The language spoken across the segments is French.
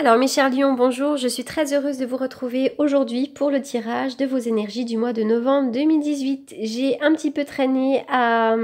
Alors mes chers lions, bonjour, je suis très heureuse de vous retrouver aujourd'hui pour le tirage de vos énergies du mois de novembre 2018. J'ai un petit peu traîné à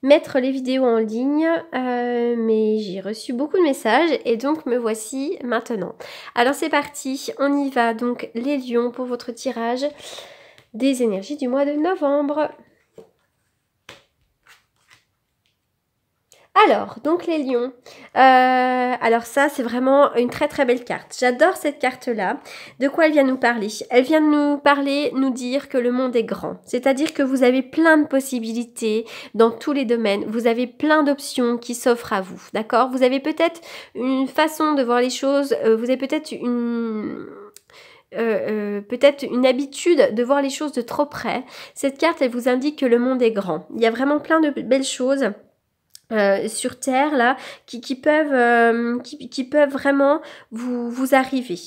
mettre les vidéos en ligne, mais j'ai reçu beaucoup de messages et donc me voici maintenant. Alors c'est parti, on y va donc les lions pour votre tirage des énergies du mois de novembre. Alors, donc les lions, alors ça c'est vraiment une très très belle carte. J'adore cette carte-là. De quoi elle vient nous parler? Elle vient nous parler, nous dire que le monde est grand. C'est-à-dire que vous avez plein de possibilités dans tous les domaines. Vous avez plein d'options qui s'offrent à vous, d'accord? Vous avez peut-être une façon de voir les choses, vous avez peut-être une habitude de voir les choses de trop près. Cette carte, elle vous indique que le monde est grand. Il y a vraiment plein de belles choses sur Terre là qui peuvent vraiment vous arriver.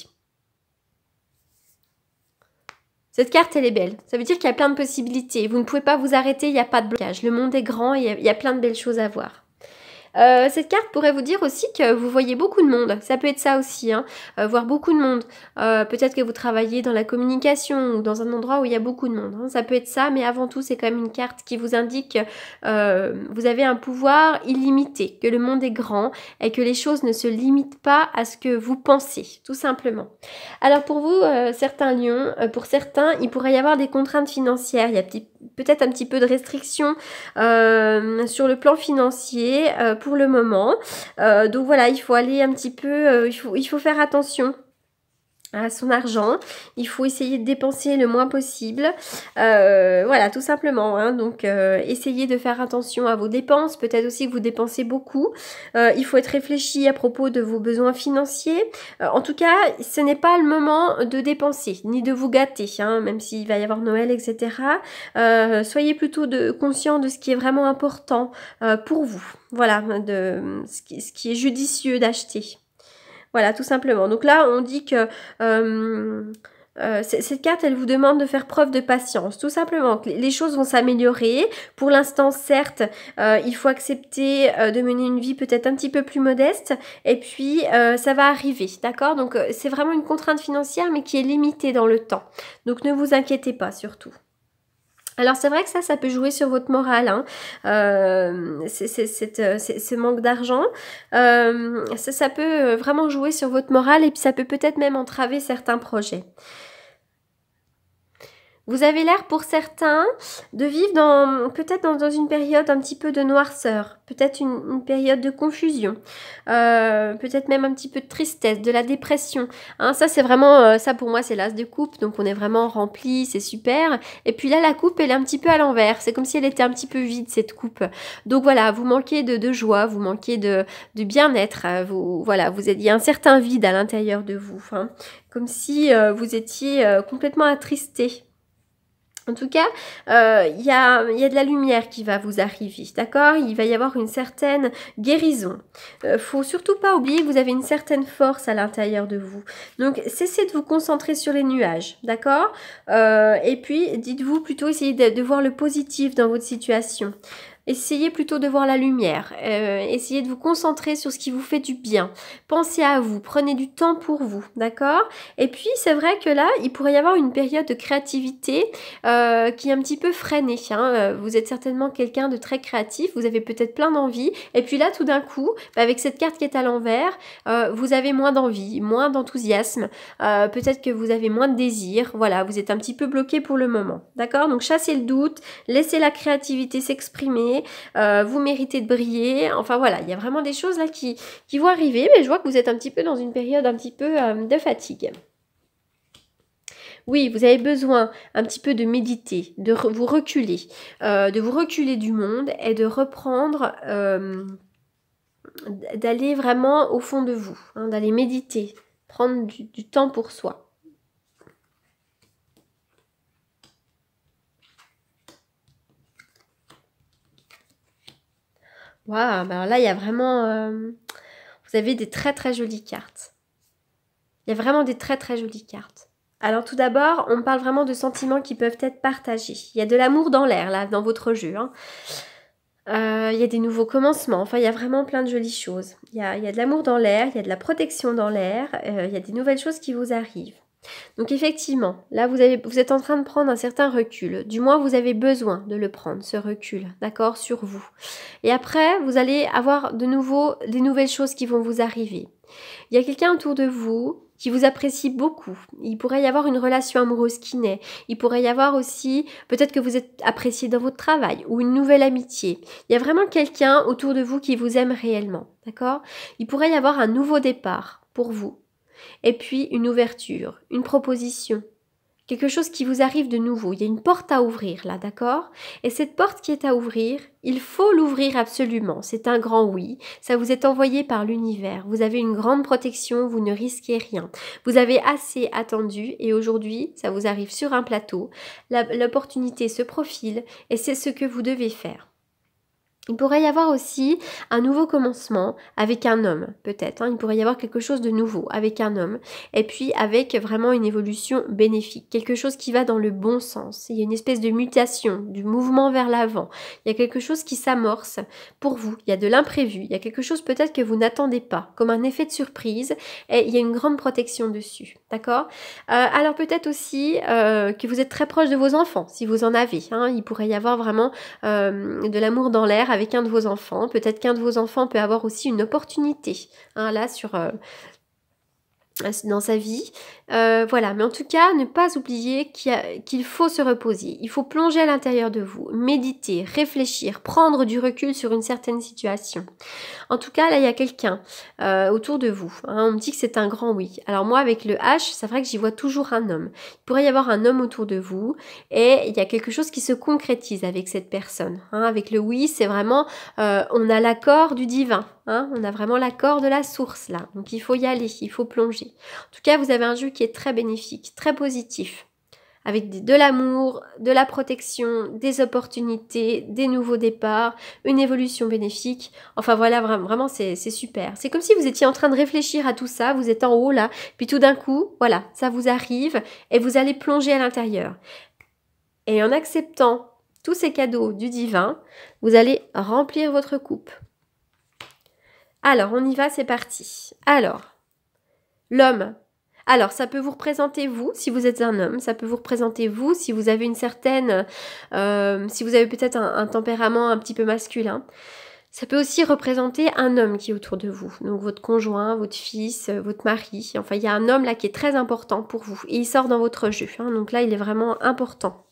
Cette carte elle est belle, ça veut dire qu'il y a plein de possibilités, vous ne pouvez pas vous arrêter, il n'y a pas de blocage, le monde est grand et il y a plein de belles choses à voir. Cette carte pourrait vous dire aussi que vous voyez beaucoup de monde. Ça peut être ça aussi, hein, voir beaucoup de monde. Peut-être que vous travaillez dans la communication ou dans un endroit où il y a beaucoup de monde. Hein. Ça peut être ça, mais avant tout, c'est quand même une carte qui vous indique que vous avez un pouvoir illimité, que le monde est grand et que les choses ne se limitent pas à ce que vous pensez, tout simplement. Alors pour vous, certains lions, pour certains, il pourrait y avoir des contraintes financières. Il y a peut-être un petit peu de restrictions sur le plan financier pour le moment. Donc voilà, il faut aller un petit peu, il faut faire attention à son argent, il faut essayer de dépenser le moins possible, voilà tout simplement, hein. Donc essayez de faire attention à vos dépenses, peut-être aussi que vous dépensez beaucoup, il faut être réfléchi à propos de vos besoins financiers, en tout cas ce n'est pas le moment de dépenser, ni de vous gâter, hein, même s'il va y avoir Noël, etc. Soyez plutôt conscient de ce qui est vraiment important pour vous, voilà, de ce qui est judicieux d'acheter. Voilà, tout simplement. Donc là, on dit que cette carte, elle vous demande de faire preuve de patience. Tout simplement, que les choses vont s'améliorer. Pour l'instant, certes, il faut accepter de mener une vie peut-être un petit peu plus modeste. Et puis, ça va arriver, d'accord? Donc, c'est vraiment une contrainte financière, mais qui est limitée dans le temps. Donc, ne vous inquiétez pas, surtout. Alors c'est vrai que ça peut jouer sur votre morale, hein. Ce manque d'argent, ça peut vraiment jouer sur votre morale et puis ça peut peut-être même entraver certains projets. Vous avez l'air pour certains de vivre peut-être dans une période un petit peu de noirceur, peut-être une période de confusion, peut-être même un petit peu de tristesse, de la dépression. Hein, ça c'est vraiment, ça pour moi c'est l'as de coupe, donc on est vraiment rempli, c'est super. Et puis là la coupe elle est un petit peu à l'envers, c'est comme si elle était un petit peu vide cette coupe. Donc voilà, vous manquez de joie, vous manquez de bien-être, il y a un certain vide à l'intérieur de vous, hein, comme si vous étiez complètement attristé. En tout cas, il y a de la lumière qui va vous arriver, d'accord? Il va y avoir une certaine guérison. Faut surtout pas oublier que vous avez une certaine force à l'intérieur de vous. Donc, cessez de vous concentrer sur les nuages, d'accord? Et puis, dites-vous plutôt, essayez de voir le positif dans votre situation. Essayez plutôt de voir la lumière, essayez de vous concentrer sur ce qui vous fait du bien. Pensez à vous, prenez du temps pour vous, d'accord? Et puis c'est vrai que là, il pourrait y avoir une période de créativité qui est un petit peu freinée, hein. Vous êtes certainement quelqu'un de très créatif, vous avez peut-être plein d'envie, et puis là tout d'un coup, avec cette carte qui est à l'envers, vous avez moins d'envie, moins d'enthousiasme, peut-être que vous avez moins de désir, voilà, vous êtes un petit peu bloqué pour le moment, d'accord? Donc chassez le doute, laissez la créativité s'exprimer, vous méritez de briller, enfin voilà, il y a vraiment des choses là qui vont arriver, mais je vois que vous êtes un petit peu dans une période un petit peu de fatigue. Oui, vous avez besoin un petit peu de méditer, de vous reculer du monde et de reprendre, d'aller vraiment au fond de vous, hein, d'aller méditer, prendre du temps pour soi. Waouh, alors là, il y a vraiment... vous avez des très très jolies cartes. Il y a vraiment des très très jolies cartes. Alors tout d'abord, on parle vraiment de sentiments qui peuvent être partagés. Il y a de l'amour dans l'air, là, dans votre jeu, hein. Il y a des nouveaux commencements, enfin il y a vraiment plein de jolies choses. Il y a de l'amour dans l'air, il y a de la protection dans l'air, il y a des nouvelles choses qui vous arrivent. Donc effectivement, là vous êtes en train de prendre un certain recul. Du moins vous avez besoin de le prendre, ce recul, d'accord, sur vous. Et après, vous allez avoir de nouveau des nouvelles choses qui vont vous arriver. Il y a quelqu'un autour de vous qui vous apprécie beaucoup. Il pourrait y avoir une relation amoureuse qui naît. Il pourrait y avoir aussi, peut-être que vous êtes apprécié dans votre travail ou une nouvelle amitié. Il y a vraiment quelqu'un autour de vous qui vous aime réellement, d'accord? Il pourrait y avoir un nouveau départ pour vous. Et puis une ouverture, une proposition, quelque chose qui vous arrive de nouveau. Il y a une porte à ouvrir là, d'accord? Et cette porte qui est à ouvrir, il faut l'ouvrir absolument. C'est un grand oui. Ça vous est envoyé par l'univers. Vous avez une grande protection, vous ne risquez rien. Vous avez assez attendu et aujourd'hui, ça vous arrive sur un plateau. L'opportunité se profile et c'est ce que vous devez faire. Il pourrait y avoir aussi un nouveau commencement avec un homme, peut-être. Il pourrait y avoir quelque chose de nouveau avec un homme. Et puis avec vraiment une évolution bénéfique. Quelque chose qui va dans le bon sens. Il y a une espèce de mutation, du mouvement vers l'avant. Il y a quelque chose qui s'amorce pour vous. Il y a de l'imprévu. Il y a quelque chose peut-être que vous n'attendez pas, comme un effet de surprise. Et il y a une grande protection dessus. D'accord? Alors peut-être aussi que vous êtes très proche de vos enfants, si vous en avez. Il pourrait y avoir vraiment de l'amour dans l'air avec un de vos enfants. Peut-être qu'un de vos enfants peut avoir aussi une opportunité, là, dans sa vie. Voilà, mais en tout cas, ne pas oublier qu'il faut se reposer. Il faut plonger à l'intérieur de vous, méditer, réfléchir, prendre du recul sur une certaine situation. En tout cas, là, il y a quelqu'un autour de vous. On me dit que c'est un grand oui. Alors moi, avec le H, c'est vrai que j'y vois toujours un homme. Il pourrait y avoir un homme autour de vous et il y a quelque chose qui se concrétise avec cette personne. Avec le oui, c'est vraiment, on a l'accord du divin. On a vraiment l'accord de la source là. Donc il faut y aller, il faut plonger. En tout cas, vous avez un jeu qui est très bénéfique, très positif. Avec de l'amour, de la protection, des opportunités, des nouveaux départs, une évolution bénéfique. Enfin voilà, vraiment c'est super. C'est comme si vous étiez en train de réfléchir à tout ça, vous êtes en haut là, puis tout d'un coup, voilà, ça vous arrive et vous allez plonger à l'intérieur. Et en acceptant tous ces cadeaux du divin, vous allez remplir votre coupe. Alors, on y va, c'est parti. Alors, l'homme. Alors, ça peut vous représenter vous, si vous êtes un homme, ça peut vous représenter vous, si vous avez une certaine, si vous avez peut-être un tempérament un petit peu masculin. Ça peut aussi représenter un homme qui est autour de vous, donc votre conjoint, votre fils, votre mari. Enfin, il y a un homme là qui est très important pour vous et il sort dans votre jeu, donc là, il est vraiment important.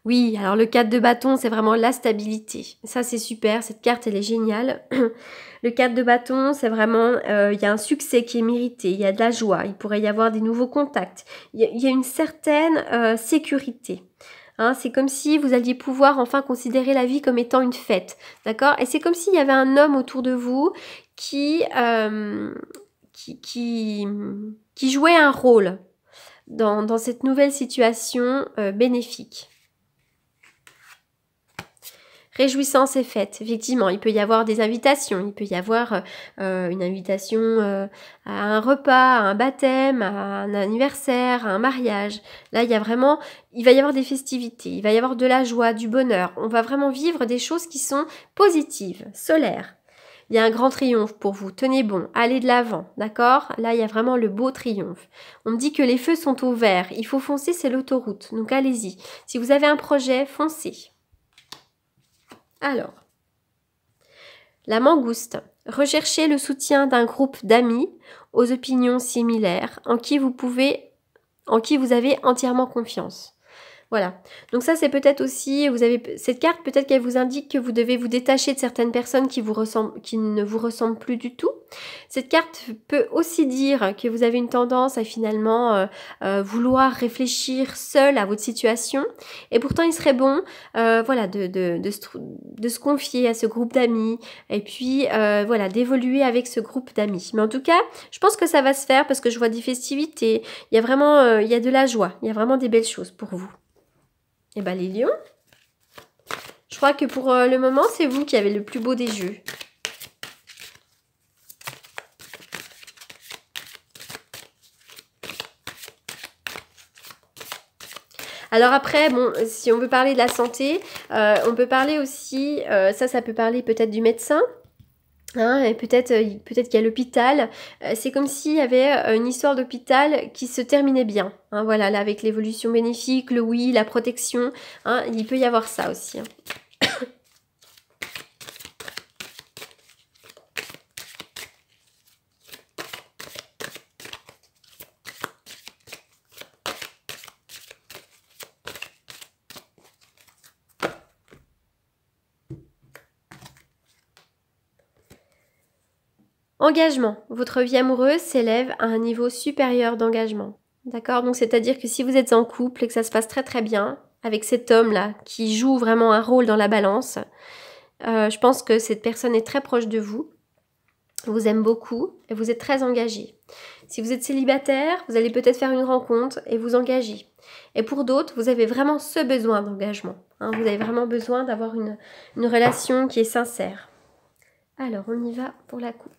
Oui, alors le 4 de bâton, c'est vraiment la stabilité. Ça, c'est super. Cette carte, elle est géniale. Le 4 de bâton, c'est vraiment, il y a un succès qui est mérité. Il y a de la joie. Il pourrait y avoir des nouveaux contacts. Il y a une certaine sécurité. C'est comme si vous alliez pouvoir enfin considérer la vie comme étant une fête. D'accord? Et c'est comme s'il y avait un homme autour de vous qui jouait un rôle dans cette nouvelle situation bénéfique. Réjouissance et fête, effectivement, il peut y avoir des invitations, il peut y avoir une invitation à un repas, à un baptême, à un anniversaire, à un mariage. Là, il va y avoir des festivités, il va y avoir de la joie, du bonheur. On va vraiment vivre des choses qui sont positives, solaires. Il y a un grand triomphe pour vous, tenez bon, allez de l'avant, d'accord? Là, il y a vraiment le beau triomphe. On me dit que les feux sont au vert, il faut foncer, c'est l'autoroute, donc allez-y. Si vous avez un projet, foncez. Alors, la mangouste. Recherchez le soutien d'un groupe d'amis aux opinions similaires en qui vous avez entièrement confiance. Voilà. Donc ça, c'est peut-être aussi, vous avez cette carte, peut-être qu'elle vous indique que vous devez vous détacher de certaines personnes qui ne vous ressemblent plus du tout. Cette carte peut aussi dire que vous avez une tendance à finalement vouloir réfléchir seul à votre situation. Et pourtant, il serait bon, voilà, de se confier à ce groupe d'amis et puis voilà, d'évoluer avec ce groupe d'amis. Mais en tout cas, je pense que ça va se faire parce que je vois des festivités. Il y a vraiment, il y a de la joie. Il y a vraiment des belles choses pour vous. Et bien les lions, je crois que pour le moment, c'est vous qui avez le plus beau des jeux. Alors après, bon, si on veut parler de la santé, on peut parler aussi, ça peut parler peut-être du médecin. Hein, et peut-être qu'il y a l'hôpital. C'est comme s'il y avait une histoire d'hôpital qui se terminait bien. Hein, voilà, là avec l'évolution bénéfique, le oui, la protection, hein, il peut y avoir ça aussi. Hein. Engagement. Votre vie amoureuse s'élève à un niveau supérieur d'engagement. D'accord? Donc c'est-à-dire que si vous êtes en couple et que ça se passe très très bien avec cet homme-là qui joue vraiment un rôle dans la balance, je pense que cette personne est très proche de vous, vous aime beaucoup et vous êtes très engagé. Si vous êtes célibataire, vous allez peut-être faire une rencontre et vous engager. Et pour d'autres, vous avez vraiment ce besoin d'engagement. Hein, vous avez vraiment besoin d'avoir une relation qui est sincère. Alors, on y va pour la coupe.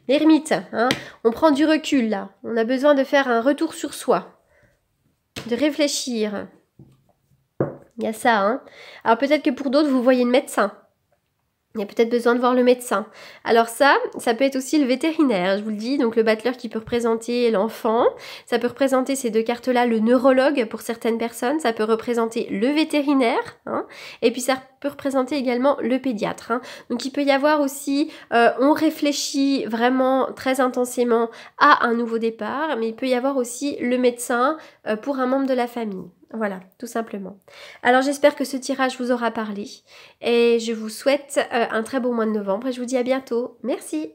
L'ermite, hein, on prend du recul là. On a besoin de faire un retour sur soi, de réfléchir. Il y a ça, hein. Alors peut-être que pour d'autres, vous voyez le médecin. Il y a peut-être besoin de voir le médecin. Alors ça peut être aussi le vétérinaire, je vous le dis. Donc le battleur qui peut représenter l'enfant. Ça peut représenter ces deux cartes-là, le neurologue pour certaines personnes. Ça peut représenter le vétérinaire. Hein, et puis ça peut représenter également le pédiatre. Hein. Donc il peut y avoir aussi, on réfléchit vraiment très intensément à un nouveau départ. Mais il peut y avoir aussi le médecin pour un membre de la famille. Voilà, tout simplement. Alors j'espère que ce tirage vous aura parlé et je vous souhaite un très beau mois de novembre et je vous dis à bientôt. Merci.